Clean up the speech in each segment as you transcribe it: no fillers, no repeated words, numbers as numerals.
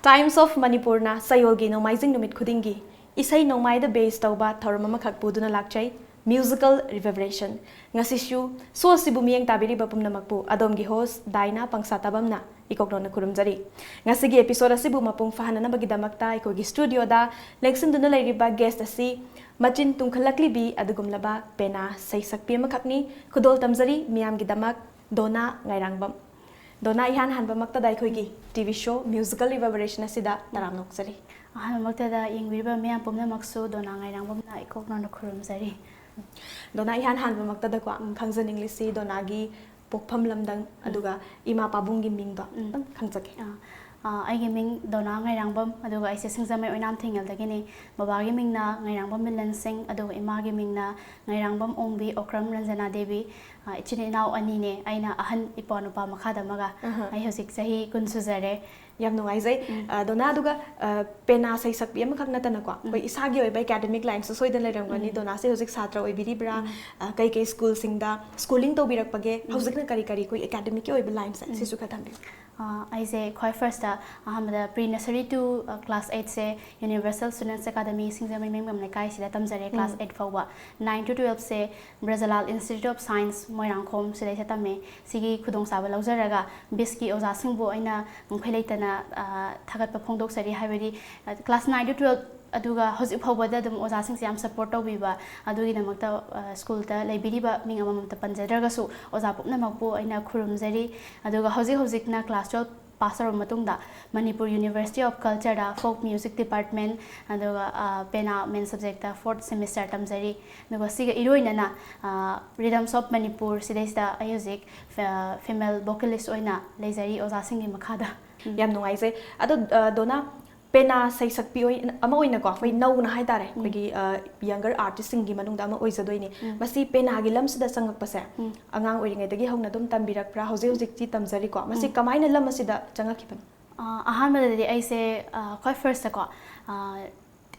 Times of Manipurna Sayolgi Nomaizing Numit Kudingi Isai Nomai the base tauba Tauramama Kakpuduna Lakchai Musical Reverberation Ngasishu So Sibumiang Tabiri Bapum Namakpu Adomgi host Daina Pangsatabamna Ikoknona Kurumzari Ngasigi episode Sibu Mapung Fahana Bagidamakta Ikogi Studio da Lexin Duna Lariba guest asi Machin Tungkalakli bi Adugumlaba Pena Saisak Pima Kakni Kudol Tamzari Miam Gidamak Dona Ngairangbam Dona Ihan Hanbamakta Daikogi TV show Musical Reverberation Asida Naramnoksari Hanbamakta Ingriba Miam Pumna Maksu Dona Ngairangbam Ikoknona Kurumzari Dona Ihan Hanbamakta the Kwang Kangsan English Donagi Pokpam Lamdang Aduga Ima Pabungi Mingba Kangzaki I gaming Dona Ngairangbam Aduga I say Singzame Oinam Tingal the Guinea Baba gaming na Ngairangbam Milan Sing Adu Ima gaming na Ngairangbam Ombi Okram Ranzana Devi Ichini now Anine Aina Ahan Iponupa Makadamaga I Hosik Sahi Kunsuzare Yam no Isai Dona Duga Pena say Sapiam Kanatanaqua by Isagio by academic lines so the Lerangani Dona say Hosik Satra Ibiribra Kai school sing the schooling to Birakpage Hosik Karikari academic lines Sisukatambi. I say quite first the pre-nursery to class 8 say Universal Students Academy Singzame Mem Nakai Sida Tamzare class 8 forward 9 to 12 say Brazilal Institute of Science Moirangkom Sida Satame Sigi Kudong Saba Lauzaraga Biski Oza Singbo Aina Mukheletana Tagat Pongdok Sari Haveri class 9 to 12 Aduga Hosip Hobada the Ozasing Siam support of Viva Adugi Namakta school ta Liberiba Mingamam Panjadragasu Ozapuk Namapu Aina Kurumzari Aduga Hosik class 12 passer Matunda Manipur University of Culture da folk music department Aduga Pena main subject 4th semester Tamzari Nuga Siga Iroinana Rhythms of Manipur Sidesta music female vocalist Oina Lazari Ozasing Makada Yam no Isai Ado Dona Pena say Sakpi Amoinako, we know Haidare, younger artists in Gimanundama Oisadoini, Masi Penagilams the Sang of Pasa, Angang wearing at the Gihonadum Tambirak Pra, Hosik Tamzarico, Masi Kamina Lamasida Jangakipan. Ahamada I say quite first ago.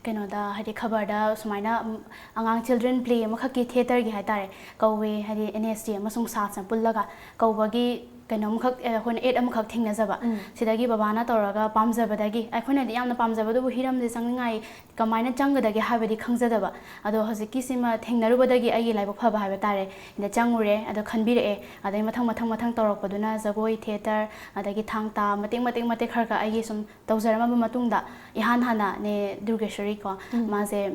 Kenoda hadi khabarda sumaina angang children play amakaki theater gi haitare kawe hadi NST amasung sat sam pullaga kawbagi kenom khak hon 8 amakhak thingna jaba sidagi babana toraga pamjabadagi akhona di yamna pamjabadu hiram de sangngai kamaina changgadagi habedi khangjadaba ado hojiki sima thengnarubadagi agi laibok phaba haba tare ina changure ado khanbire adai mathang torokpaduna jagoi theater adagi thangta mating kharka agi sum tawjarama matungda ihan hana ne durgeshwari ko maze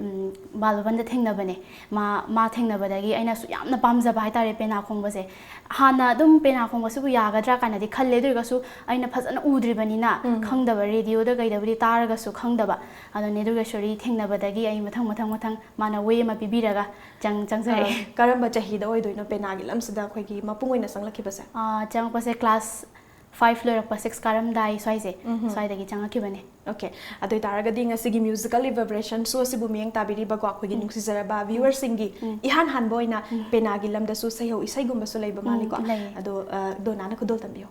balbanda thengnabane ma thengnabadagi aina su yamna pamjaba haitare pena khongbase hana dum pena khongbasu yagadra kanadi khalle durgasu aina phajana udribanina khangdaba radio da gaidabri taragasu khangdaba ado ne durgeshwari thengnabadagi ai mathang mana way ma bibiraga changzare Karamba chahida oidoino penagi lamsida khoigi mapungoina sanglakibase changpase class 5 lorakpa 6 karam dai soise soidagi changakibane Okay adoi taragadi ngasigi musical reverberation so sibu mieng tabiri bagwa khoigi nungsizaraba viewers singi ihan hanboina penagi lamda su sayo isai gumba su leiba maliko ado Dona na kudol tambio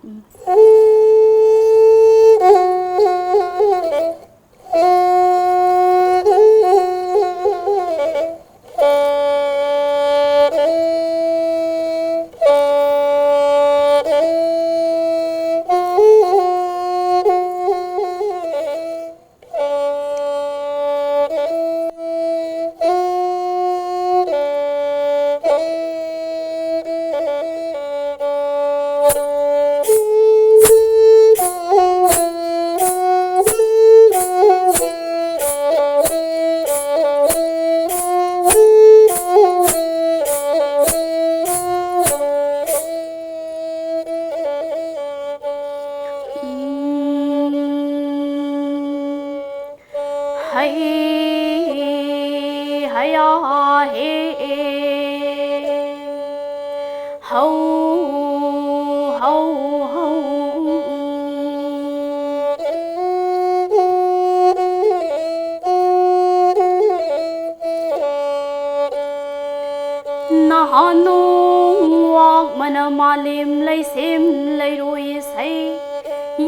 Malim lay sim lay rui say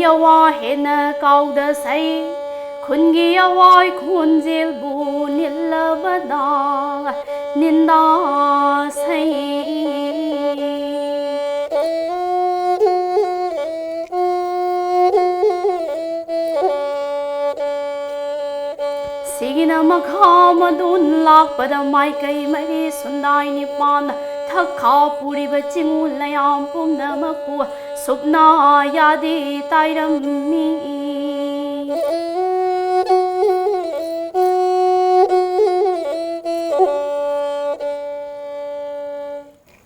yawa hena kauda say khungi awai khunjil bu nilabada ninda say makha madun lakpada mai kai mai sundai ni pan thakha puri ba chimul layam pumna mapu supna yadi tairam mi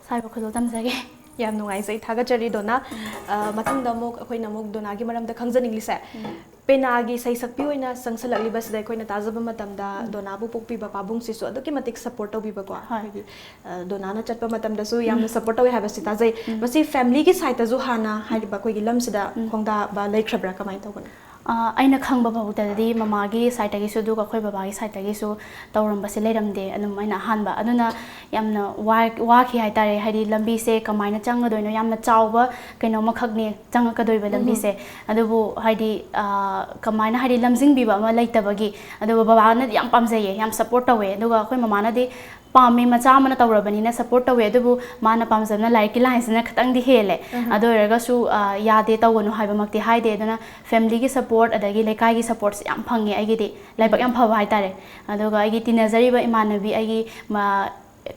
sai ba kholo tamjage ꯌꯥꯝ ꯅꯨꯡꯉꯥꯏꯖꯩ ꯊꯥꯒꯠꯆꯔꯤ ꯗꯣꯅꯥ ꯃꯊꯪꯗ ꯑꯃꯨꯛ ꯑꯩꯈꯣꯏꯅ ꯑꯃꯨꯛ ꯗꯣꯅꯥꯒꯤ ꯃꯔꯝꯗ ꯈꯪꯖꯅꯤꯡꯂꯤꯁꯦ ꯄꯦꯅꯥꯒꯤ ꯁꯩꯁꯛꯄꯤ ꯑꯣꯏꯅ ꯆꯪꯁꯜꯂꯛꯂꯤꯕꯁꯤꯗ ꯑꯩꯈꯣꯏꯅ ꯇꯥꯖꯕ ꯃꯇꯝꯗ ꯗꯣꯅꯥꯕꯨ ꯄꯣꯛꯄꯤꯕ ꯄꯥꯕꯨꯡꯁꯤꯁꯨ ꯑꯗꯨꯛꯀꯤ ꯃꯇꯤꯛ ꯁꯞꯄꯣꯔꯠ ꯇꯧꯕꯤꯕꯀꯣ ꯑꯩꯈꯣꯏꯒꯤ ꯗꯣꯅꯥꯅ ꯆꯠꯄ ꯃꯇꯝꯗꯁꯨ ꯌꯥꯝꯅ ꯁꯞꯄꯣꯔꯠ ꯇꯧꯋꯤ ꯍꯥꯏꯕꯁꯤ ꯇꯥꯖꯩ ꯃꯁꯤ ꯐꯦꯃꯤꯂꯤꯒꯤ ꯁꯥꯏꯠꯇꯁꯨ ꯍꯥꯟꯅ ꯍꯥꯏꯔꯤꯕ ꯑꯩꯈꯣꯏꯒꯤ ꯂꯝꯁꯤꯗ ꯈꯣꯡꯗꯥꯕ ꯂꯩꯈ꯭ꯔꯕ꯭ꯔꯥ ꯀꯃꯥꯏꯅ ꯇꯧꯕꯅꯣ ꯑꯩꯅ ꯈꯪꯕ ꯐꯥꯎꯕꯗꯗꯤ ꯃꯃꯥꯒꯤ ꯁꯥꯏꯠꯇꯒꯤꯁꯨ ꯑꯗꯨꯒ ꯑꯩꯈꯣꯏ ꯕꯕꯥꯒꯤ ꯁꯥꯏꯠꯇꯒꯤꯁꯨ ꯇꯧꯔꯝꯕꯁꯦ ꯂꯩꯔꯝꯗꯦ ꯑꯗꯨꯝ ꯑꯩꯅ ꯑꯍꯥꯟꯕ ꯑꯗꯨꯅ ꯌꯥꯝꯅ ꯋꯥꯈꯤ ꯍꯥꯏꯇꯥꯔꯦ ꯍꯥꯏꯗꯤ ꯂꯝꯕꯤꯁꯦ ꯀꯃꯥꯏꯅ ꯆꯪꯒꯗꯣꯏꯅꯣ ꯌꯥꯝꯅ ꯆꯥꯎꯕ ꯀꯩꯅꯣꯃꯈꯛꯅꯦ ꯆꯪꯉꯛꯀꯗꯣꯏꯕ ꯂꯝꯕꯤꯁꯦ ꯑꯗꯨꯕꯨ ꯍꯥꯏꯗꯤ ꯀꯃꯥꯏꯅ ꯍꯥꯏꯗꯤ ꯂꯝꯖꯤꯡꯕꯤꯕ ꯑꯃ ꯂꯩꯇꯕꯒꯤ ꯑꯗꯨꯒ ꯕꯕꯥꯅꯗꯤ ꯌꯥꯝ ꯄꯥꯝꯖꯩꯌꯦ ꯌꯥꯝ ꯁꯞꯄꯣꯔꯠ ꯇꯧꯋꯦ ꯑꯗꯨꯒ ꯑꯩꯈꯣꯏ ꯃꯃꯥꯅꯗꯤ ꯄꯥꯝꯃꯤ ꯃꯆꯥ ꯑꯃꯅ ꯇꯧꯔꯕꯅꯤꯅ ꯁꯞꯄꯣꯔꯠ ꯇꯧꯋꯦ ꯑꯗꯨꯕꯨ ꯃꯥꯅ ꯄꯥꯝꯖꯕꯅ ꯂꯥꯏꯔꯤꯛꯀꯤ ꯂꯥꯏꯟꯁꯤꯅ ꯈꯤꯇꯪꯗꯤ ꯍꯦꯜꯂꯦ ꯑꯗꯨ ꯑꯣꯏꯔꯒꯁꯨ ꯌꯥꯗꯦ ꯇꯧꯒꯅꯨ ꯍꯥꯏꯕꯃꯛꯇꯤ ꯍꯥꯏꯗꯦ ꯑꯗꯨꯅ ꯐꯦꯃꯤꯂꯤꯒꯤ ꯁꯞꯄꯣꯔꯠ ꯑꯗꯒꯤ ꯂꯩꯀꯥꯏꯒꯤ ꯁꯞꯄꯣꯔꯠꯁꯦ ꯌꯥꯝ ꯐꯪꯉꯦ ꯑꯩꯒꯤꯗꯤ ꯂꯥꯏꯕꯛ ꯌꯥꯝ ꯐꯕ ꯍꯥꯏꯇꯥꯔꯦ ꯑꯗꯨꯒ ꯑꯩꯒꯤ ꯇꯤꯟꯅꯖꯔꯤꯕ ꯏꯃꯥꯟꯅꯕꯤ ꯑꯩꯒꯤ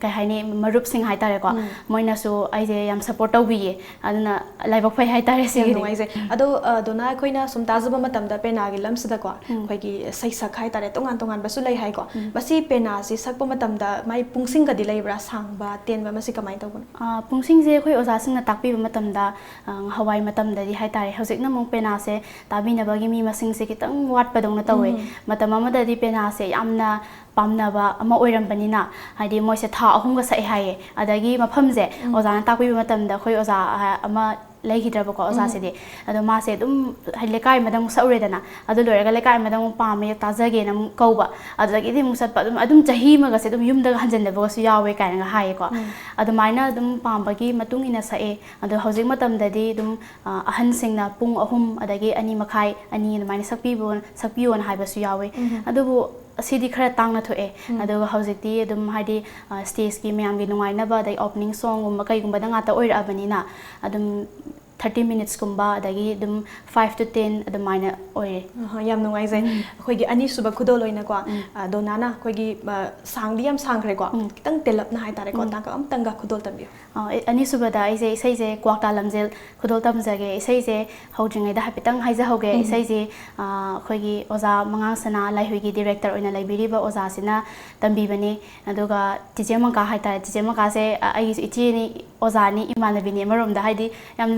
ꯀꯩ ꯍꯥꯏꯅꯤ ꯃꯔꯨꯞꯁꯤꯡ ꯍꯥꯏꯇꯥꯔꯦꯀꯣ ꯃꯣꯏꯅꯁꯨ ꯑꯩꯁꯦ ꯌꯥꯝ ꯁꯞꯄꯣꯔꯠ ꯇꯧꯕꯤꯌꯦ ꯑꯗꯨꯅ ꯂꯥꯏꯕꯛ ꯐꯩ ꯍꯥꯏꯇꯥꯔꯦ ꯌꯥꯝ ꯅꯨꯡꯉꯥꯏꯖꯩ ꯑꯗꯣ ꯗꯣꯅꯥ ꯑꯩꯈꯣꯏꯅ ꯁꯨꯝ ꯇꯥꯖꯕ ꯃꯇꯝꯗ ꯄꯦꯅꯥꯒꯤ ꯂꯝꯁꯤꯗꯀꯣ ꯑꯩꯈꯣꯏꯒꯤ ꯁꯩꯁꯛ ꯍꯥꯏꯇꯥꯔꯦ ꯇꯣꯉꯥꯟ ꯇꯣꯉꯥꯟꯕꯁꯨ ꯂꯩ ꯍꯥꯏꯀꯣ ꯃꯁꯤ ꯄꯦꯅꯥꯁꯤ ꯁꯛꯄ ꯃꯇꯝꯗ ꯃꯥꯏ ꯄꯨꯡꯁꯤꯡꯒꯗꯤ ꯂꯩꯕ꯭ꯔꯥ ꯁꯥꯡꯕ ꯇꯦꯟꯕ ꯃꯁꯤ ꯀꯃꯥꯏꯅ ꯇꯧꯕꯅꯣ ꯄꯨꯡꯁꯤꯡꯁꯦ ꯑꯩꯈꯣꯏ ꯑꯣꯖꯥꯁꯤꯡꯅ ꯇꯥꯛꯄꯤꯕ ꯃꯇꯝꯗ ꯍꯋꯥꯏ ꯃꯇꯝꯗꯗꯤ ꯍꯥꯏꯇꯥꯔꯦ ꯍꯧꯖꯤꯛꯅ ꯑꯃꯨꯛ ꯄꯦꯅꯥꯁꯦ ꯇꯥꯕꯤꯅꯕꯒꯤ ꯃꯤ ꯃꯁꯤꯡꯁꯦ ꯈꯤꯇꯪ ꯋꯥꯠꯄꯗꯧꯅ ꯇꯧꯋꯦ ꯃꯇꯝ ꯑꯃꯗꯗꯤ ꯄꯦꯅꯥꯁꯦ ꯌꯥꯝꯅ ꯄꯥꯝꯅꯕ ꯑꯃ ꯑꯣꯏꯔꯝꯕꯅꯤ나 ꯍꯥꯏꯗꯤ ꯃꯣꯏꯁꯦ ꯊꯥ 3ꯒ ꯁꯛꯑꯦ ꯍꯥꯏꯌꯦ ꯑꯗꯒꯤ ꯃꯐꯝꯁꯦ ꯑꯣꯖꯥꯅ ꯇꯥꯛꯄꯤꯕ ꯃꯇꯝꯗ ꯑꯩꯈꯣꯏ ꯑꯣꯖꯥ ꯑꯃ ꯂꯩꯈꯤꯗ꯭ꯔꯕꯀꯣ ꯑꯣꯖꯥꯁꯤꯗꯤ ꯑꯗꯣ ꯃꯥꯁꯦ ꯑꯗꯨꯝ ꯂꯩꯀꯥꯏ ꯑꯃꯗ ꯑꯃꯨꯛ ꯁꯛꯎꯔꯦꯗꯅ ꯑꯗꯨ ꯂꯣꯏꯔꯒ ꯂꯩꯀꯥꯏ ꯑꯃꯗ ꯑꯃꯨꯛ ꯄꯥꯝꯃꯦ ꯇꯥꯖꯒꯦꯅ ꯑꯃꯨꯛ ꯀꯧꯕ ꯑꯗꯨꯗꯒꯤꯗꯤ ꯑꯃꯨꯛ ꯆꯠꯄ ꯑꯗꯨꯝ ꯆꯍꯤ ꯑꯃꯒꯁꯦ ꯑꯗꯨꯝ ꯌꯨꯝꯗꯒ ꯍꯟꯖꯤꯟꯗꯕꯒꯁꯨ ꯌꯥꯎꯋꯦ ꯀꯥꯏꯅꯒ ꯍꯥꯏꯌꯦꯀꯣ ꯑꯗꯨꯃꯥꯏꯅ ꯑꯗꯨꯝ ꯄꯥꯝꯕꯒꯤ ꯃꯇꯨꯡ ꯏꯟꯅ ꯁꯛꯑꯦ ꯑꯗꯣ ꯍꯧꯖꯤꯛ ꯃꯇꯝꯗꯗꯤ ꯑꯗꯨꯝ ꯑꯍꯟꯁꯤꯡꯅ ꯄꯨꯡ 3 ꯑꯗꯒꯤ 2.5 2 ꯑꯗꯨꯃꯥꯏꯅ ꯁꯛꯄꯤꯌꯣꯅ ꯍꯥꯏꯕꯁꯨ ꯌꯥꯎꯋꯦ ꯑꯗꯨꯕꯨ ꯑꯁꯤꯗꯤ ꯈꯔ ꯇꯥꯡꯅ ꯊꯣꯛꯑꯦ ꯑꯗꯨꯒ ꯍꯧꯖꯤꯛꯇꯤ ꯑꯗꯨꯝ ꯍꯥꯏꯗꯤ ꯁ꯭ꯇꯦꯖꯀꯤ ꯃꯌꯥꯝꯒꯤ ꯅꯨꯡꯉꯥꯏꯅꯕ ꯑꯗꯩ ꯑꯣꯄꯅꯤꯡ ꯁꯣꯡꯒꯨꯝꯕ ꯀꯩꯒꯨꯝꯕꯗ ꯉꯥꯛꯇ ꯑꯣꯏꯔꯛꯑꯕꯅꯤꯅ ꯑꯗꯨꯝ 30 ꯃꯤꯅꯤꯠꯁꯀꯨꯝꯕ ꯑꯗꯒꯤ ꯑꯗꯨꯝ 5 to 10 ꯑꯗꯨꯃꯥꯏꯅ ꯑꯣꯏꯔꯦ ꯌꯥꯝ ꯅꯨꯡꯉꯥꯏꯖꯩ ꯑꯩꯈꯣꯏꯒꯤ ꯑꯅꯤꯁꯨꯕ ꯈꯨꯗꯣꯜ ꯑꯣꯏꯅꯀꯣ ꯗꯣꯅꯥꯅ ꯑꯩꯈꯣꯏꯒꯤ ꯁꯥꯡꯗꯤ ꯌꯥꯝ ꯁꯥꯡꯈ꯭ꯔꯦꯀꯣ ꯈꯤꯇꯪ ꯇꯦꯜꯂꯞꯅ ꯍꯥꯏꯇꯥꯔꯦꯀꯣ ꯇꯥꯡꯀꯛ ꯑꯃꯇꯪꯒ ꯈꯨꯗꯣꯜ ꯇꯝꯕꯤꯌꯨ ꯑꯅꯤꯁꯨꯕꯗ ꯑꯩꯁꯦ ꯏꯁꯩꯁꯦ ꯀ꯭ꯋꯥꯛꯇꯥ ꯂꯝꯖꯦꯜ ꯈꯨꯗꯣꯜ ꯇꯝꯖꯒꯦ ꯏꯁꯩꯁꯦ ꯍꯧꯗ꯭ꯔꯤꯉꯩꯗ ꯍꯥꯏꯐꯦꯠꯇꯪ ꯍꯥꯏꯖꯍꯧꯒꯦ ꯏꯁꯩꯁꯦ ꯑꯩꯈꯣꯏꯒꯤ ꯑꯣꯖꯥ ꯃꯉꯥꯡꯁꯅꯥ ꯂꯥꯏꯍꯨꯏꯒꯤ ꯗꯤꯔꯦꯛꯇꯔ ꯑꯣꯏꯅ ꯂꯩꯕꯤꯔꯤꯕ ꯑꯣꯖꯥꯁꯤꯅ ꯇꯝꯕꯤꯕꯅꯤ ꯑꯗꯨꯒ ꯆꯤꯆꯦ ꯃꯪꯀꯥ ꯍꯥꯏꯇꯥꯔꯦ ꯆꯤꯆꯦ ꯃꯪꯀꯥꯁꯦ ꯑꯩꯒꯤꯁꯨ ꯏꯆꯦꯅꯤ ꯑꯣꯖꯥꯅꯤ ꯏꯃꯥꯟꯅꯕꯤꯅꯤ ꯑꯃꯔꯣꯝꯗ ꯍꯥꯏꯗꯤ ꯌꯥꯝ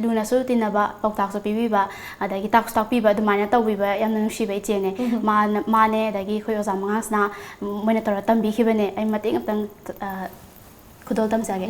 ꯂꯨꯅꯁꯨ ꯇꯤꯟꯅꯕ ꯄꯥꯎꯇꯥꯛꯁꯨ ꯄꯤꯕꯤꯕ ꯑꯗꯒꯤ ꯇꯥꯛꯁꯨ ꯇꯥꯛꯄꯤꯕ ꯑꯗꯨꯃꯥꯏꯅ ꯇꯧꯕꯤꯕ ꯌꯥꯝꯅ ꯅꯨꯡꯁꯤꯕ ꯏꯆꯦꯅꯦ ꯃꯥꯅꯦ ꯑꯗꯒꯤ ꯑꯩꯈꯣꯏ ꯑꯣꯖꯥ ꯃꯉꯥꯡꯁꯅꯥ ꯃꯣꯏꯅ ꯇꯧꯔ ꯇꯝꯕꯤꯈꯤꯕꯅꯦ ꯑꯩ ꯃꯇꯦꯛ ꯑꯃꯇꯪ ꯈꯨꯗꯣꯜ ꯇꯝꯖꯒꯦ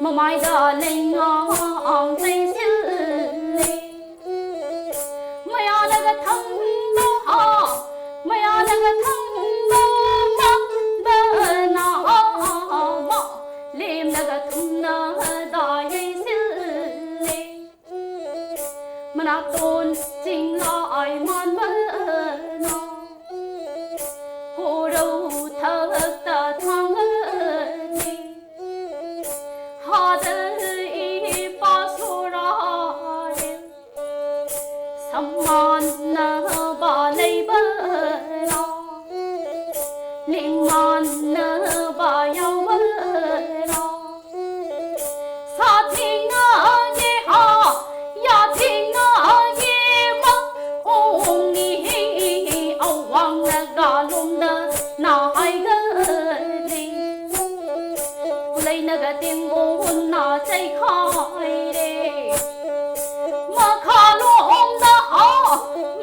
mamaida lengang sei sil le maya daga thang ba ha maya daga thang ba ba na ma lem daga thum na da ye sil le manak ton jing la ai man ba na ho ro thak ta thang le ha de i pa so ra le samman na ba lei ba na ling man na ba yau ba na sa thing a ye ha ya thing a ye ma ong ni au wang na ga lum na na hai ga le ulai na ga ting on na chai khai re ma kha lom da ha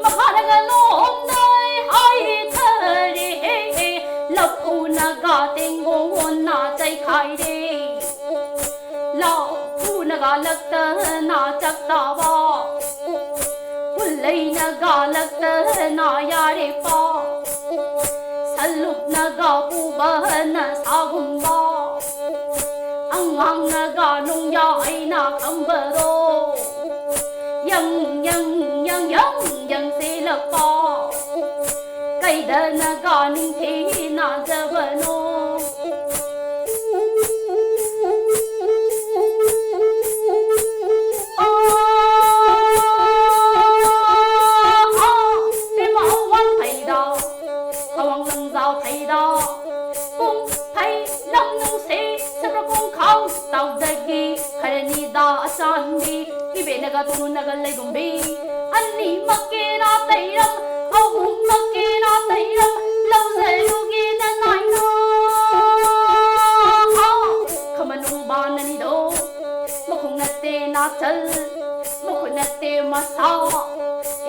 ma kha na ga lom dai hai tha re lap u na ga ting on na chai khai re la u na ga lak ta na chak ta ba ulai na ga lak ta na ya re pa salup na ga pu ba na sa gum ba ang na ga nung ya ai na kam ba ro yang yang yang yang yang se la pa kai da na ga ning the na ja ba no naga tu naga le gumbi anni makke na tairam ahum makke na tairam lau se yugi da nai na ha khamanu ban ni do mukhung natte na chal mukhung natte ma sa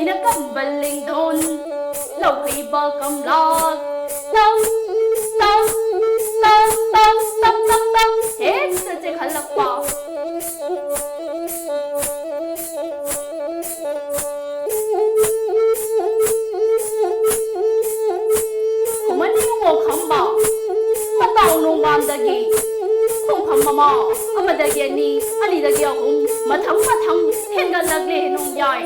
ina kam baling don lau hi ba kam la lau lau lau lau tam tam tam he se che khalak pa dagi khong kham mama amadagi ani ani dagi ahum mathang mathang henga lagle nong yai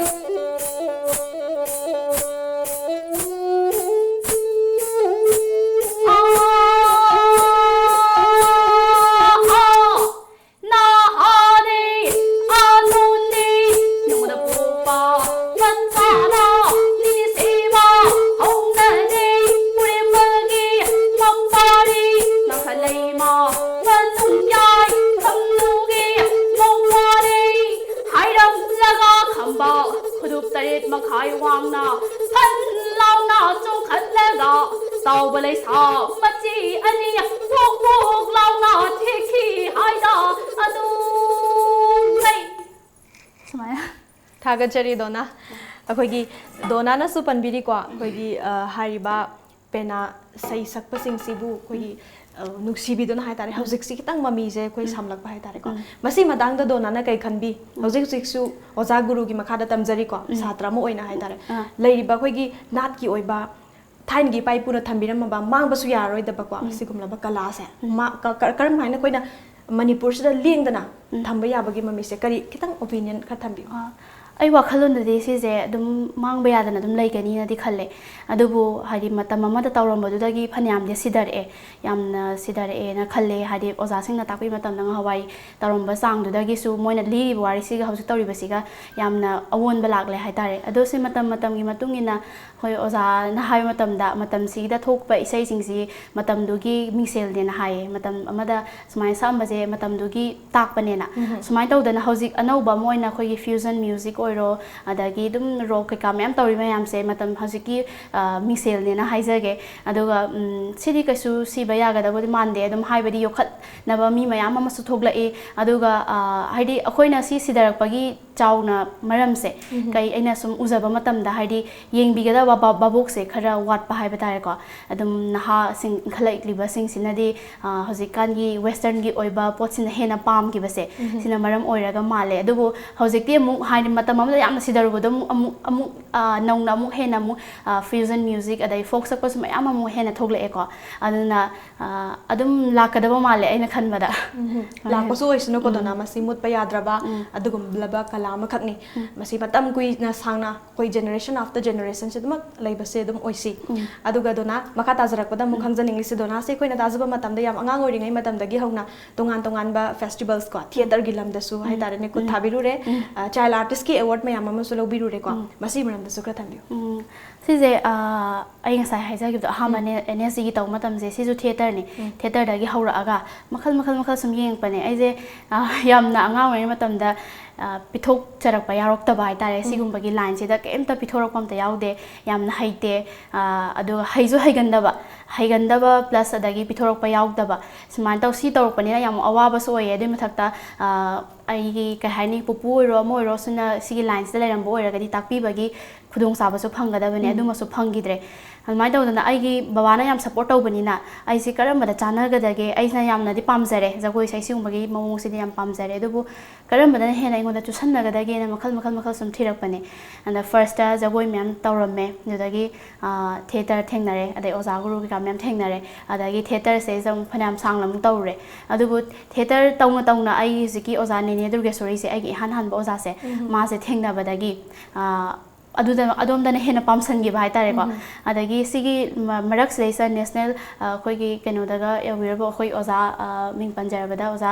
makai wang na san lao na chu khat la ga tau ba lai sa ma chi ani wok wok lao na the khi hai da adu nei sumaya thaga chari dona akhoi dona na su panbiri ko akhoi hariba pena sai sakpa sing sibu akhoi nuksibi dona hai tare hauzik si kitang mami je koi samlak ba hai tare ko masi madang da dona na kai khanbi hauzik sik su oja guru gi makha da tamjari ko satra mo oina hai tare leiri ba khoi gi nat ki oiba thain gi pai puna thambiram ba mang ba su yaroi da ba ko sigumla ba kala se ma karam haina koi na manipur sida leng dana thamba ya ba gi mami se kari kitang opinion kha thambi ai wakhalon de si je dum mang ba ya dana dum lai kani na di khalle adubu hari matam ma da tawram badu dagi phanyam de sidar e yamna sidar e na khalle hari oza sing na takpi matam na hawai tawram ba sang du dagi su moina li wari si ga hausu tawri ba si ga yamna awon ba lagle hai tare adu si matam gi matung ina hoi oza na hai matam da matam si da thok pa isai sing si matam du gi mingsel de na hai matam amada sumai sam ba je matam du gi tak pa ne na sumai taw da na hauzik anau ba moina khoi gi fusion music ꯑꯣꯏꯔꯣ ꯑꯗꯒꯤ ꯑꯗꯨꯝ rock ꯀꯩꯀꯥ ꯃꯌꯥꯝ ꯇꯧꯔꯤ ꯃꯌꯥꯝꯁꯦ ꯃꯇꯝ ꯍꯧꯖꯤꯛꯀꯤ ꯃꯤꯡꯁꯦꯜꯅꯦꯅ ꯍꯥꯏꯖꯒꯦ ꯑꯗꯨꯒ ꯁꯤꯗꯤ ꯀꯩꯁꯨ ꯁꯤꯕ ꯌꯥꯒꯗꯕꯗꯤ ꯃꯥꯟꯗꯦ ꯑꯗꯨꯝ ꯍꯥꯏꯕꯗꯤ ꯌꯣꯛꯈꯠꯅꯕ ꯃꯤ ꯃꯌꯥꯝ ꯑꯃꯁꯨ ꯊꯣꯛꯂꯛꯏ ꯑꯗꯨꯒ ꯍꯥꯏꯗꯤ ꯑꯩꯈꯣꯏꯅ ꯁꯤ ꯁꯤꯙꯔꯛꯄꯒꯤ ꯆꯥꯎꯅ ꯃꯔꯝꯁꯦ ꯀꯩ ꯑꯩꯅ ꯁꯨꯝ ꯎꯖꯕ ꯃꯇꯝꯗ ꯍꯥꯏꯗꯤ ꯌꯦꯡꯕꯤꯒꯗꯕ ꯚꯥꯕꯣꯛꯁꯦ ꯈꯔ ꯋꯥꯠꯄ ꯍꯥꯏꯕ ꯇꯥꯔꯦꯀꯣ ꯑꯗꯨꯝ ꯅꯍꯥꯁꯤꯡ ꯏꯟꯈꯠꯂꯛꯂꯤꯕꯁꯤꯡꯁꯤꯅꯗꯤ ꯍꯧꯖꯤꯛꯀꯥꯟꯒꯤ ꯋꯦꯁꯇꯔꯟꯒꯤ ꯑꯣꯏꯕ ꯄꯣꯠꯁꯤꯅ ꯍꯦꯟꯅ ꯄꯥꯝꯈꯤꯕꯁꯦ ꯁꯤꯅ ꯃꯔꯝ ꯑꯣꯏꯔꯒ ꯃꯥꯜꯂꯦ ꯑꯗꯨꯕꯨ ꯍꯧꯖꯤꯛꯇꯤ ꯑꯃꯨꯛ ꯍꯥꯏꯗꯤ ꯃꯇꯝ ꯑꯃꯗ ꯌꯥꯝꯅ ꯁꯤꯙꯔꯨꯕꯗꯣ ꯑꯃꯨꯛ ꯅꯧꯅ ꯑꯃꯨꯛ ꯍꯦꯟꯅ ꯑꯃꯨꯛ ꯐ꯭ꯌꯨꯖꯟ ꯃ꯭ꯌꯨꯖꯤꯛ ꯑꯗꯩ ꯐꯣꯛ ꯁꯛꯄꯁꯨ ꯃꯌꯥꯝ ꯑꯃꯨꯛ ꯍꯦꯟꯅ ꯊꯣꯛꯂꯛꯑꯦꯀꯣ ꯑꯗꯨꯅ ꯑꯗꯨꯝ ꯂꯥꯛꯀꯗꯕ ꯃꯥꯜꯂꯦ ꯑꯩꯅ ꯈꯟꯕꯗ ꯂꯥꯛꯄꯁꯨ ꯑꯣꯏꯁꯅꯨꯀꯣ ꯗꯣꯅꯥ ꯃꯁꯤ ꯃꯨꯠꯄ ꯌꯥꯗ꯭ꯔꯕ ꯑꯗꯨꯒꯨꯝꯂꯕ ꯀꯂꯥ ꯑꯃꯈꯛꯅꯤ ꯃꯁꯤ ꯃꯇꯝ ꯀꯨꯏꯅ ꯁꯥꯡꯅ ꯑꯩꯈꯣꯏ ꯖꯦꯅꯦꯔꯦꯁꯟ ꯑꯥꯐꯇꯔ ꯖꯦꯅꯦꯔꯦꯁꯟꯁꯦ ꯑꯗꯨꯃꯛ ꯂꯩꯕꯁꯦ ꯑꯗꯨꯝ ꯑꯣꯏꯁꯤ ꯑꯗꯨꯒ ꯗꯣꯅꯥ ꯃꯈꯥ ꯇꯥꯖꯔꯛꯄꯗ ꯑꯃꯨꯛ ꯈꯪꯖꯅꯤꯡꯂꯤꯁꯤ ꯗꯣꯅꯥꯁꯦ ꯑꯩꯈꯣꯏꯅ ꯇꯥꯖꯕ ꯃꯇꯝꯗ ꯌꯥꯝ ꯑꯉꯥꯡ ꯑꯣꯏꯔꯤꯉꯩ ꯃꯇꯝꯗꯒꯤ ꯍꯧꯅ ꯇꯣꯉꯥꯟ ꯇꯣꯉꯥꯟꯕ ꯐꯦꯁꯇꯤꯚꯦꯜꯁ ꯀꯣ ꯊꯤꯌꯦꯇꯔꯒꯤ ꯂꯝꯗꯁꯨ ꯍꯥꯏꯇꯥꯔꯦꯅꯦ ꯈꯨꯠ ꯊꯥꯕꯤꯔꯨꯔꯦ ꯆꯥꯏꯜ ꯑꯥꯔꯇꯤꯁꯀꯤ ꯑꯦꯋꯥꯔꯗ ꯃꯌꯥꯝ ꯑꯃꯁꯨ ꯂꯧꯕꯤꯔꯨꯔꯦꯀꯣ ꯃꯁꯤ ꯃꯔꯝꯗꯁꯨ ꯈꯔ ꯊꯝꯕꯤꯌꯨ ꯁꯤꯁꯦ ꯑꯩ ꯉꯁꯥꯏ ꯍꯥꯏꯖꯈꯤꯕꯗꯣ ꯑꯍꯥꯟꯕ NSGꯒꯤ ꯇꯧꯕ ꯃꯇꯝꯁꯦ ꯁꯤꯁꯨ ꯊꯤꯌꯦꯇꯔꯅꯤ ꯊꯤꯌꯦꯇꯔꯗꯒꯤ ꯍꯧꯔꯛꯑꯒ ꯃꯈꯜ ꯁꯨꯝ ꯌꯦꯡꯉꯛꯄꯅꯦ ꯑꯩꯁꯦ ꯌꯥꯝꯅ ꯑꯉꯥꯡ ꯑꯣꯏꯔꯤꯉꯩ ꯃꯇꯝꯗ ꯄꯤꯊꯣꯛꯆꯔꯛꯄ ꯌꯥꯎꯔꯛꯇꯕ ꯍꯥꯏꯇꯥꯔꯦ ꯁꯤꯒꯨꯝꯕꯒꯤ ꯂꯥꯏꯟꯁꯤꯗ ꯀꯩꯝꯇ ꯄꯤꯊꯣꯔꯛꯄ ꯑꯝꯇ ꯌꯥꯎꯗꯦ ꯌꯥꯝꯅ ꯍꯩꯇꯦ ꯑꯗꯨꯒ ꯍꯩꯁꯨ ꯍꯩꯒꯟꯗꯕ ꯄ꯭ꯂꯁ ꯑꯗꯒꯤ ꯄꯤꯊꯣꯔꯛꯄ ꯌꯥꯎꯗꯕ ꯁꯨꯃꯥꯏꯅ ꯁꯤ ꯇꯧꯔꯛꯄꯅꯤꯅ ꯌꯥꯝ ꯑꯋꯥꯕꯁꯨ ꯑꯣꯏꯌꯦ ꯑꯗꯨꯏ ꯃꯊꯛꯇ ꯑꯩꯒꯤ ꯀꯩ ꯍꯥꯏꯅꯤ ꯄꯨꯄꯨ ꯑꯣꯏꯔꯣ ꯑꯃ ꯑꯣꯏꯔꯣ ꯁꯤꯅ ꯁꯤꯒꯤ ꯂꯥꯏꯟꯁꯤꯗ ꯂꯩꯔꯝꯕ ꯑꯣꯏꯔꯒꯗꯤ ꯇꯥꯛꯄꯤꯕꯒꯤ ꯈꯨꯗꯣꯡꯆꯥꯕꯁꯨ ꯐꯪꯒꯗꯕꯅꯦ ꯑꯗꯨꯃꯁꯨ ꯐꯪꯈꯤꯗ꯭ꯔꯦ ꯑꯗꯨꯃꯥꯏꯅ ꯇꯧꯗꯅ ꯑꯩꯒꯤ ꯕꯕꯥꯅ ꯌꯥꯝ ꯁꯞꯄꯣꯔꯠ ꯇꯧꯕꯅꯤꯅ ꯑꯩꯁꯦ ꯀꯔꯝꯕꯗ ꯆꯥꯟꯅꯒꯗꯒꯦ ꯑꯩꯁꯤꯅ ꯌꯥꯝꯅꯗꯤ ꯄꯥꯝꯖꯔꯦ ꯖꯒꯣꯏ ꯏꯁꯩ ꯁꯤꯒꯨꯝꯕꯒꯤ ꯃꯑꯣꯡꯁꯤꯗꯤ ꯌꯥꯝ ꯄꯥꯝꯖꯔꯦ ꯑꯗꯨꯕꯨ ꯀꯔꯝꯕꯗꯅ ꯍꯦꯟꯅ ꯑꯩꯉꯣꯟꯗ ꯆꯨꯁꯟꯅꯒꯗꯒꯦꯅ ꯃꯈꯜ ꯁꯨꯝ ꯊꯤꯔꯛꯄꯅꯦ ꯑꯗ ꯐꯥꯔꯁꯇ ꯖꯒꯣꯏ ꯃꯌꯥꯝ ꯇꯧꯔꯝꯃꯦ ꯑꯗꯨꯗꯒꯤ ꯊꯤꯌꯦꯇꯔ ꯊꯦꯡꯅꯔꯦ ꯑꯗꯩ ꯑꯣꯖꯥ ꯒꯨꯔꯨ ꯀꯩꯀꯥ ꯃꯌꯥꯝ ꯊꯦꯡꯅꯔꯦ ꯑꯗꯒꯤ ꯊꯤꯌꯦꯇꯔꯁꯦ ꯑꯃꯨꯛ ꯐꯅꯌꯥꯝ ꯁꯥꯡꯅ ꯑꯃꯨꯛ ꯇꯧꯔꯨꯔꯦ ꯑꯗꯨꯕꯨ ꯊꯤꯌꯦꯇꯔ ꯇꯧꯅ ꯑꯩ ꯍꯧꯖꯤꯛꯀꯤ ꯑꯣꯖꯥ ꯅꯦꯅꯦ ꯗꯨꯔꯒꯦꯁꯣꯔꯤꯁꯦ ꯑꯩꯒꯤ ꯏꯍꯥꯟ ꯍꯥꯟꯕ ꯑꯣꯖꯥꯁꯦ ꯃꯥꯁꯦ ꯊꯦꯡꯅꯕꯗꯒꯤ ꯑꯗꯣꯝꯗꯅ ꯍꯦꯟꯅ ꯄꯥꯝꯁꯟꯈꯤꯕ ꯍꯥꯏꯇꯥꯔꯦꯀꯣ ꯑꯗꯒꯤ ꯁꯤꯒꯤ ꯃꯔꯛꯁꯤꯗꯩꯁꯤꯗ ꯅꯦꯁꯅꯦꯜ ꯑꯩꯈꯣꯏꯒꯤ ꯀꯩꯅꯣꯗꯒ ꯌꯧꯕꯤꯔꯕ ꯑꯩꯈꯣꯏ ꯑꯣꯖꯥ ꯃꯤꯡ ꯄꯟꯖꯔꯕꯗ ꯑꯣꯖꯥ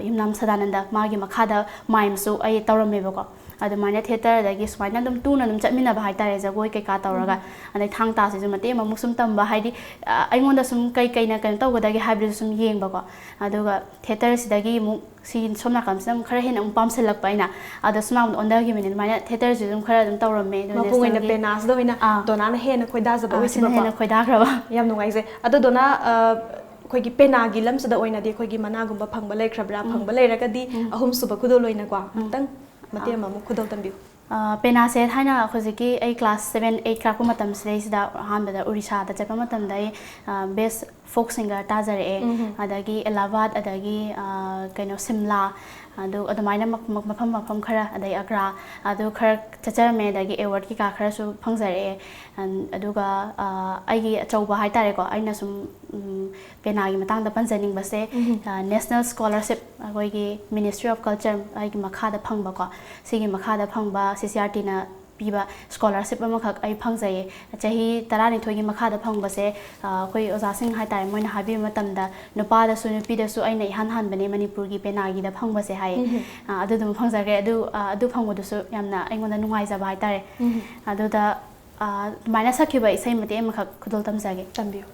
ꯌꯨꯝꯅꯥꯝ ꯁꯗꯥꯅꯟꯗ ꯃꯥꯒꯤ ꯃꯈꯥꯗ ꯃꯥꯏꯝꯁꯨ ꯑꯩ ꯇꯧꯔꯝꯃꯦꯕꯀꯣ ꯑꯗꯨꯃꯥꯏꯅ ꯊꯤꯌꯦꯇꯔꯗꯒꯤ ꯁꯨꯃꯥꯏꯅ ꯑꯗꯨꯝ ꯇꯨꯅ ꯑꯗꯨꯝ ꯆꯠꯃꯤꯟꯅꯕ ꯍꯥꯏꯇꯥꯔꯦ ꯖꯒꯣꯏ ꯀꯩꯀꯥ ꯇꯧꯔꯒ ꯑꯗꯩ ꯊꯥꯡ ꯇꯥꯁꯤꯁꯨ ꯃꯇꯦꯛ ꯑꯃꯃꯨꯛ ꯁꯨꯝ ꯇꯝꯕ ꯍꯥꯏꯗꯤ ꯑꯩꯉꯣꯟꯗ ꯁꯨꯝ ꯀꯩꯅ ꯀꯩꯅꯣ ꯇꯧꯒꯗꯒꯦ ꯍꯥꯏꯕꯗꯨꯁꯨ ꯁꯨم ꯌꯦꯡꯕꯀꯣ ꯑꯗꯨꯒ ꯊꯤꯌꯦꯇꯔꯁꯤꯗꯒꯤ ꯑꯃꯨꯛ ꯁꯣꯝ ꯅꯥꯀꯟꯁꯤꯗ ꯑꯃꯨꯛ ꯈꯔ ꯍꯦꯟꯅ ꯑꯃꯨꯛ ꯄꯥꯝꯁꯤꯜꯂꯛꯄ ꯑꯩꯅ ꯑꯗ ꯁꯨꯝ ꯑꯣꯟꯊꯈꯤꯕꯅꯤ ꯑꯗꯨꯃꯥꯏꯅ ꯊꯤꯌꯦꯇꯔꯁꯤꯁꯨ ꯑꯗꯨꯝ ꯈꯔ ꯑꯗꯨꯝ ꯇꯧꯔꯝꯃꯦ ꯃꯄꯨꯡ ꯑꯣꯏꯅ ꯄꯦꯅꯥꯁꯤꯗ ꯑꯣꯏꯅ ꯗꯣꯅꯥꯅ ꯍꯦꯟꯅ ꯈꯣꯏꯗꯥꯖꯕ ꯁꯤꯅ ꯑꯣꯏꯈꯤꯕꯀꯣ ꯍꯦꯟꯅ ꯈꯣꯏꯗꯥꯈ꯭ꯔꯕ ꯌꯥꯝ ꯅꯨꯡꯉꯥꯏꯖꯩ ꯑꯗꯣ ꯗꯣꯅꯥ ꯑꯩꯈꯣꯏꯒꯤ ꯄꯦꯅꯥꯒꯤ ꯂꯝꯁꯤꯗ ꯑꯣꯏꯅꯗꯤ ꯑꯩꯈꯣꯏꯒꯤ ꯃꯅꯥꯒꯨꯝꯕ ꯐꯪꯕ ꯂꯩꯈ꯭ꯔꯕ꯭ꯔꯥ ꯐꯪꯕ ꯂꯩꯔꯒꯗꯤ ꯑꯍꯨꯝꯁꯨꯕ ꯈꯨꯗꯣꯜ ꯑꯣꯏꯅꯀꯣ ꯑꯃꯨꯛꯇꯪ ꯃꯇꯦꯛ ꯑꯃꯃꯨꯛ ꯈꯨꯗꯣꯜ ꯇꯝꯕꯤꯌꯨ ꯄꯦꯅꯥꯁꯦ ꯊꯥꯏꯅ ꯍꯧꯖꯤꯛꯀꯤ ꯑꯩ ꯀ꯭ꯂꯥꯁ 7, 8 ꯀꯥꯔꯛꯄ ꯃꯇꯝꯁꯤꯗꯩꯁꯤꯗ ꯑꯍꯥꯟꯕꯗ ꯎꯔꯤꯁꯥꯗ ꯆꯠꯄ ꯃꯇꯝꯗ ꯑꯩ ꯕꯦꯁ ꯐꯣꯛ ꯁꯤꯡꯒꯔ ꯇꯥꯖꯔꯛꯑꯦ ꯑꯗꯒꯤ ꯑꯦꯂꯥꯕꯥꯗ ꯑꯗꯒꯤ ꯀꯩꯅꯣ ꯁꯤꯝꯂꯥ ꯑꯗꯨꯃꯥꯏꯅ ꯃꯐꯝ ꯈꯔ ꯑꯗꯩ ꯑꯒ꯭ꯔꯥ ꯑꯗꯨ ꯈꯔ ꯆꯠꯆꯔꯝꯃꯦ ꯑꯗꯒꯤ ꯑꯦꯋꯥꯔꯗ ꯀꯩꯀꯥ ꯈꯔꯁꯨ ꯐꯪꯖꯔꯛꯑꯦ ꯑꯗꯨꯒ ꯑꯩꯒꯤ ꯑꯆꯧꯕ ꯍꯥꯏꯇꯥꯔꯦꯀꯣ ꯑꯩꯅ ꯁꯨꯝ ꯄꯦꯅꯥꯒꯤ ꯃꯇꯥꯡꯗ ꯄꯟꯖꯅꯤꯡꯕꯁꯦ ꯅꯦꯁꯅꯦꯜ ꯁ꯭ꯀꯣꯂꯔꯁꯤꯞ ꯑꯩꯈꯣꯏꯒꯤ ꯃꯤꯅꯤꯁꯇ꯭ꯔꯤ ꯑꯣꯐ ꯀꯜꯆꯔ ꯑꯩꯒꯤ ꯃꯈꯥꯗ ꯐꯪꯕꯀꯣ ꯁꯤꯒꯤ ꯃꯈꯥꯗ ꯐꯪꯕ CCRTꯅ ꯄꯤꯕ ꯁ꯭ꯀꯣꯂꯔꯁꯤꯞ ꯑꯃꯈꯛ ꯑꯩ ꯐꯪꯖꯩꯌꯦ ꯆꯍꯤ 12ꯒꯤ ꯃꯈꯥꯗ ꯐꯪꯕꯁꯦ ꯑꯩꯈꯣꯏ ꯑꯣꯖꯥꯁꯤꯡ ꯍꯥꯏꯇꯥꯔꯦ ꯃꯣꯏꯅ ꯍꯥꯏꯕꯤꯕ ꯃꯇꯝꯗ ꯅꯨꯄꯥꯗꯁꯨ ꯅꯨꯄꯤꯗꯁꯨ ꯑꯩꯅ ꯏꯍꯥꯟ ꯍꯥꯟꯕꯅꯦ ꯃꯅꯤꯄꯨꯔꯒꯤ ꯄꯦꯅꯥꯒꯤꯗ ꯐꯪꯕꯁꯦ ꯍꯥꯏꯌꯦ ꯑꯗꯨꯗꯨꯃ ꯐꯪꯖꯈ꯭ꯔꯦ ꯑꯗꯨ ꯐꯪꯕꯗꯨꯁꯨ ꯌꯥꯝꯅ ꯑꯩꯉꯣꯟꯗ ꯅꯨꯡꯉꯥꯏꯖꯕ ꯍꯥꯏꯇꯥꯔꯦ ꯑꯗꯨꯗ ꯑꯗꯨꯃꯥꯏꯅ ꯁꯛꯈꯤꯕ ꯏꯁꯩ ꯃꯇꯦꯛ ꯑꯃꯈꯛ ꯈꯨꯗꯣꯜ ꯇꯝꯖꯒꯦ ꯇꯝꯕꯤꯌꯨ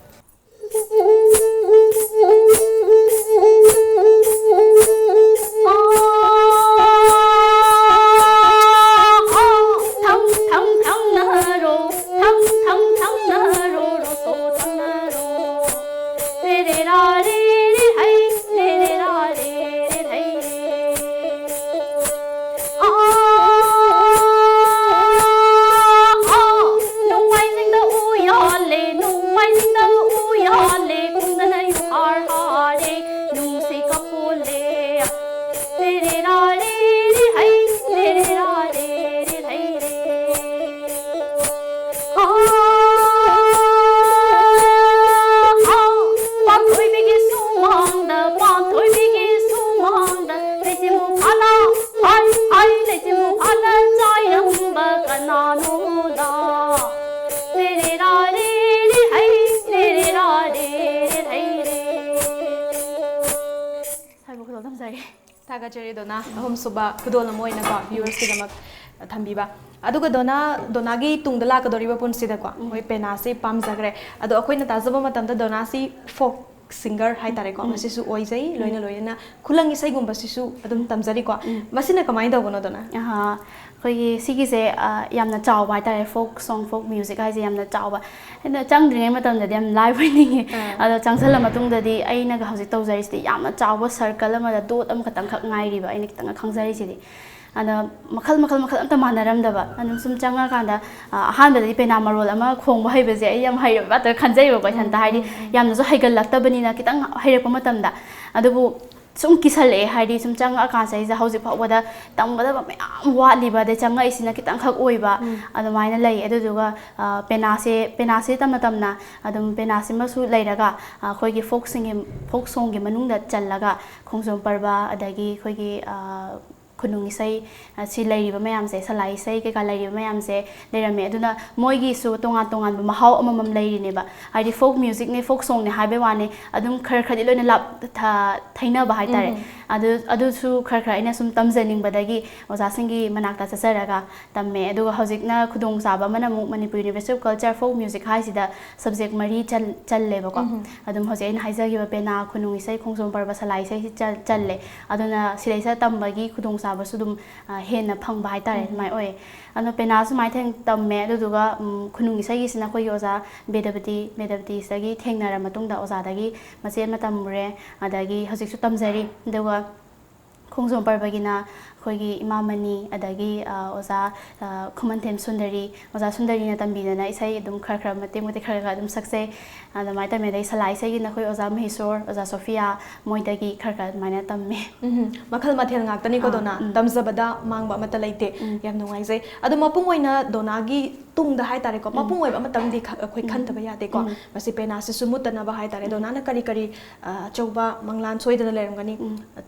ꯊꯥꯒꯠꯆꯔꯤ ꯗꯣꯅꯥ ꯑꯍꯨꯝꯁꯨꯕ ꯈꯨꯗꯣꯜ ꯑꯃ ꯑꯣꯏꯅꯀꯣ ꯚ꯭ꯌꯨꯋꯔꯁꯀꯤꯗꯃꯛ ꯊꯝꯕꯤꯕ ꯑꯗꯨꯒ ꯗꯣꯅꯥꯒꯤ ꯇꯨꯡꯗ ꯂꯥꯛꯀꯗꯧꯔꯤꯕ ꯄꯨꯟꯁꯤꯗꯀꯣ ꯑꯩꯈꯣꯏ ꯄꯦꯅꯥꯁꯤ ꯄꯥꯝꯖꯈ꯭ꯔꯦ ꯑꯗꯣ ꯑꯩꯈꯣꯏꯅ ꯇꯥꯖꯕ ꯃꯇꯝꯗ ꯗꯣꯅꯥꯁꯤ ꯐꯣꯛ singer hai tare ko masisu oizai loina loina khulang isai gumba sisu adum tamjari ko masina kamai da gono dona ha khoi sigi se yamna chaw bai tare folk song folk music hai se yamna chaw ba ena chang dring ma tam da yam live ni ado changsal ma tung da di aina ga hausi tawjari sti yamna chaw ba circle ma da dot am khatang khak ngai ri ba aina kitang khangzari si di ana makhal amta manaram da ba anum sum changa kanda han da di pena marol ama khong ba haiba je ai yam hai ba ta khanjai ba ko san ta hai di yamna so haigal lakta bani na kitang haire ko matam da adubu sum kisale hai di sum changa kan sai ja hausi phaw da tam ba mayam watli ba de changa isina kitang khak oi ba adu maina lai adu duga pena se tam na adum pena se ma su lai raga khoi gi folk song gi manung da challaga khongsom parba adagi khoi gi khunung isai si lairiba mayam se salai isai ke ka lairiba mayam se leirame aduna moigi su tongan ba mahau amamam lairi ne ba haidi folk music ne folk song ne haibe wane adum khar loina lap thaina ba hai tare adu su khar ina sum tamjaning badagi oza singi manakta chasaraga tamme adu hojik na khudong saba mana mu Manipuri University of Culture folk music hai sida subject mari challe ba ko adum hojai na haijagi ba pena khunung isai khongsom parba salai isai si challe aduna silaisa tambagi khudong sabasu dum hena phangba hai tare mai oi ano pena su mai theng tamme aduga khunung isai gi sina khoi oza bedabati sagi thengnara matungda oza dagi masen matamure adagi hojik su tamjari aduga khongsom parbagina khoigi imamani adagi oza khumantem sundari na tambidana isai dum khar mate khar dum sakse adamai tame dai salai sai gi na khoi oza mahesor oza Sophia moidagi khar maina tamme makhal mathel ngak tani ko dona tamjabada mangba mata leite yam nungai jai adu mapung oina dona gi tungda hai tare ko mapung oi ba matam di khoi khantaba ya de ko masi pena se sumutana ba hai tare dona na kari chauba manglan soidana lerangani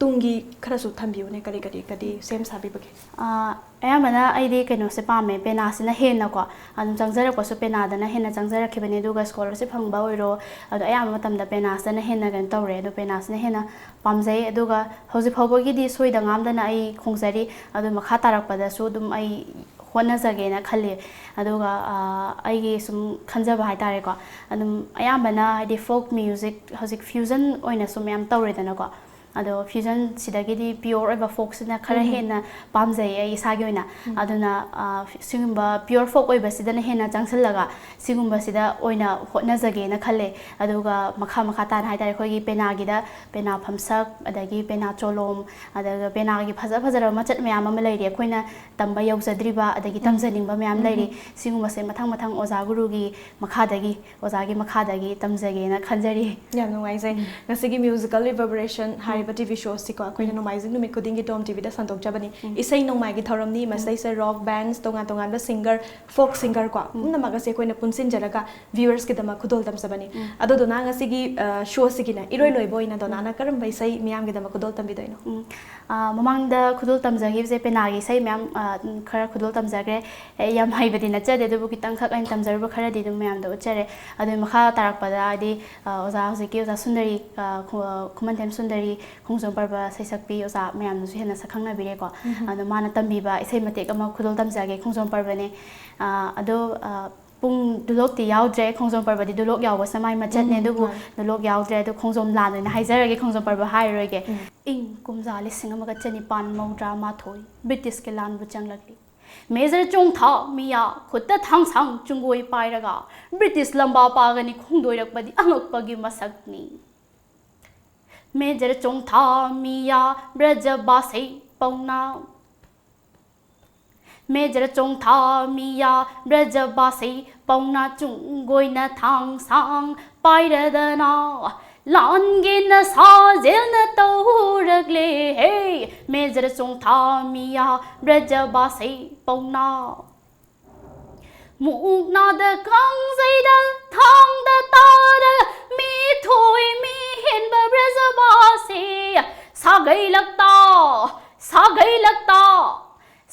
tungi kharasu thambiu ne kari sem sabi bage ayamana aidi keno se pame pena sina hena ko adum changjara ko su pena dana hena changjara khibane duga scholarship phangba oiro adu ayam matam da pena sina hena gan tawre adu pena sina hena pamjai aduga hoji phawbagi di soida ngam dana ai khongjari adu makha tarak pada su dum ai hona jage na khalle aduga aigi sum khanjaba hai tare ko adum ayamana di folk music hojik fusion oina sum yam tawre dana ko ado fusion sidagidi pure eba folk sina khara hena pamjai ai isagi oina aduna singumba pure folk oiba sidana hena changsallaga singumba sida oina hotna jage na khalle aduga makha tan hai tare khoi gi pena gida pena phamsak adagi pena cholom adaga pena gi phajara machat mayam ama leiri khoina tamba yaujadriba adagi tamjaningba mayam leiri singumba se mathang oza guru gi makhadagi oza gi makhadagi tamjage na khanjari yam nungai jai ngasigi musical reverberation TV show siko akoina nomaizing numit kudingi TOMTV da santok jabani isai nongmai gi thoramni masai se rock bands tongan da singer folk singer ko namma ga se koina punsin jaraga viewers ki dama khudol tam sabani ado dona ngasigi show sigina iroi loi boina dona na karam bai sai miam gi dama khudol tambi doino mamang da khudol tamjagi je penagi sai miam khara khudol tamjagre yam haibadi na chade du kitang khak ain tamjarba khara di dum miam da uchare adu makha tarak pada adi oza hojiki oza sundari khumantem sundari khongsom parba saisakpi oza mayam nu hena sakhangna bire ko adu mana tambiba isai matek ama khudol tamjage khongsom parba ne adu pung dulok ti yaudre khongsom parba di dulok yaw samai machat ne du dulok yaudre du khongsom lan na haijarage khongsom parba hairoge ing kumja lising amaga chani pan maudra ma thoi British ke lan bu changlakli Major chung tha miya khutta thang sang chungoi pairaga British lamba pagani khongdoirak padi angak pagi masakni Major chung tha miya braja basai pauna Major chung tha miya braja basai pauna chungoi na thang sang pairadana Langin sa jelna tauragle hey Major chung tha miya braja basai pauna Mukna da kang zaida thang da tara mi thoi mi hen ba braja basai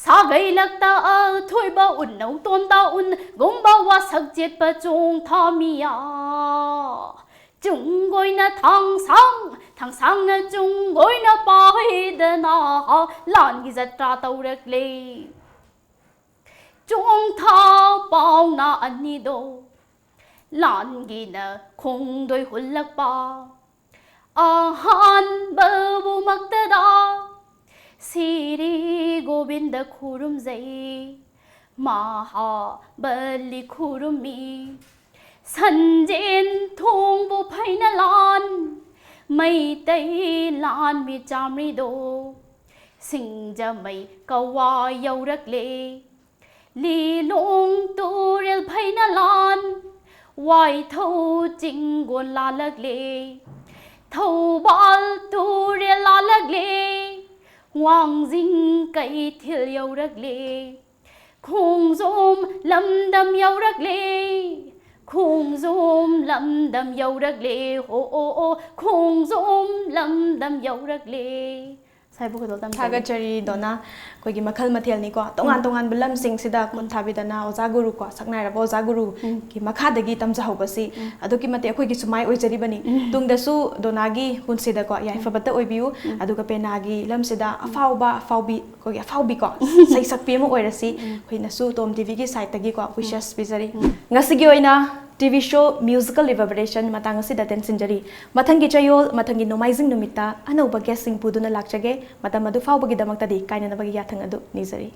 sagai lagta thoi ba un nau ton ta un gomba wa sak jet pa chung tha miya chung goi na thang sang na chung goi na pai da na lan gi jatra taurak le chung tha pau na ani do lan gi na khong doi hulak pa ꯑꯍꯥꯟꯕꯕꯨ ꯃꯛꯇꯗ ꯁꯤꯔꯤ ꯒꯣꯕꯤꯟꯗ ꯈꯨꯔꯨꯝꯖꯩ ꯃꯍꯥꯕꯂꯤ ꯈꯨꯔꯨꯝꯃꯤ ꯁꯟꯖꯦꯟ ꯊꯣꯡꯕꯨ ꯐꯩꯅ ꯂꯥꯟ ꯃꯩꯇꯩ ꯂꯥꯟꯃꯤ ꯆꯥꯃ꯭ꯔꯤꯗꯣ ꯁꯤꯡꯖꯃꯩ ꯀꯋꯥ ꯌꯧꯔꯛꯂꯦ ꯂꯤꯂꯣꯡ ꯇꯨꯔꯦꯜ ꯐꯩꯅ ꯂꯥꯟ ꯋꯥꯏꯊꯧ ꯆꯤꯡꯒꯣꯟ ꯂꯥꯜꯂꯛꯂꯦ ꯊꯧꯕꯥꯜ ꯇꯨꯔꯦꯜ ꯂꯥꯜꯂꯛꯂꯦ ꯋꯥꯡꯖꯤꯡ ꯀꯩꯊꯦꯜ ꯌꯧꯔꯛꯂꯦ ꯈꯣꯡꯖꯣꯝ ꯂꯝꯗꯝ ꯌꯧꯔꯛꯂꯦ ꯈꯣꯡꯖꯣꯝ ꯂꯝꯗꯝ ꯌꯧꯔꯛꯂꯦ ꯑꯣ ꯈꯣꯡꯖꯣꯝ ꯂꯝꯗꯝ ꯌꯧꯔꯛꯂꯦ ꯁꯥꯏꯕꯨ ꯈꯨꯗꯣꯜ ꯇꯝꯖꯒꯦ ꯊꯥꯒꯠꯆꯔꯤ ꯗꯣꯅꯥ ꯑꯩꯈꯣꯏꯒꯤ ꯃꯈꯜ ꯃꯊꯦꯜꯅꯤꯀꯣ ꯇꯣꯉꯥꯟ ꯇꯣꯉꯥꯟꯕ ꯂꯝꯁꯤꯡꯁꯤꯗ ꯈꯨꯠ ꯊꯥꯕꯤꯗꯅ ꯑꯣꯖꯥ ꯒꯨꯔꯨ ꯀꯣ ꯁꯛꯅꯥꯏꯔꯕ ꯑꯣꯖꯥ ꯒꯨꯔꯨꯒꯤ ꯃꯈꯥꯗꯒꯤ ꯇꯝꯖꯍꯧꯕꯁꯤ ꯑꯗꯨꯛꯀꯤ ꯃꯇꯤꯛ ꯑꯩꯈꯣꯏꯒꯤꯁꯨ ꯃꯥꯏ ꯑꯣꯏꯖꯔꯤꯕꯅꯤ ꯇꯨꯡꯗꯁꯨ ꯗꯣꯅꯥꯒꯤ ꯄꯨꯟꯁꯤꯗꯀꯣ ꯌꯥꯏꯐꯕꯇ ꯑꯣꯏꯕꯤꯌꯨ ꯑꯗꯨꯒ ꯄꯦꯅꯥꯒꯤ ꯂꯝꯁꯤꯗ ꯑꯐꯥꯎꯕꯤ ꯑꯩꯈꯣꯏꯒꯤ ꯑꯐꯥꯎꯕꯤꯀꯣ ꯁꯩꯁꯛꯄꯤ ꯑꯃ ꯑꯣꯏꯔꯁꯤ ꯑꯩꯈꯣꯏꯅꯁꯨ ꯇꯣꯝ ꯇꯤꯚꯤꯒꯤ ꯁꯥꯏꯠꯇꯒꯤꯀꯣ ꯋꯤꯁꯦꯁ ꯄꯤꯖꯔꯤ ꯉꯁꯤꯒꯤ ꯑꯣꯏꯅ ꯇꯤꯚꯤ ꯁꯣ ꯃ꯭ꯌꯨꯖꯤꯀꯦꯜ ꯔꯤꯚꯔꯕꯔꯦꯁꯟ ꯃꯇꯥꯡ ꯑꯁꯤꯗ ꯇꯦꯟꯁꯤꯟꯖꯔꯤ ꯃꯊꯪꯒꯤ ꯆꯌꯣꯜ ꯃꯊꯪꯒꯤ ꯅꯣꯡꯃꯥꯏꯖꯤꯡ ꯅꯨꯃꯤꯠꯇ ꯑꯅꯧꯕ ꯒꯦꯁꯁꯤꯡ ꯄꯨꯗꯨꯅ ꯂꯥꯛꯆꯒꯦ ꯃꯇꯝ ꯑꯗꯨ ꯐꯥꯎꯕꯒꯤꯗꯃꯛꯇꯗꯤ ꯀꯥꯏꯅꯅꯕꯒꯤ ꯌꯥꯊꯪ ꯑꯗꯨ ꯅꯤꯖꯔꯤ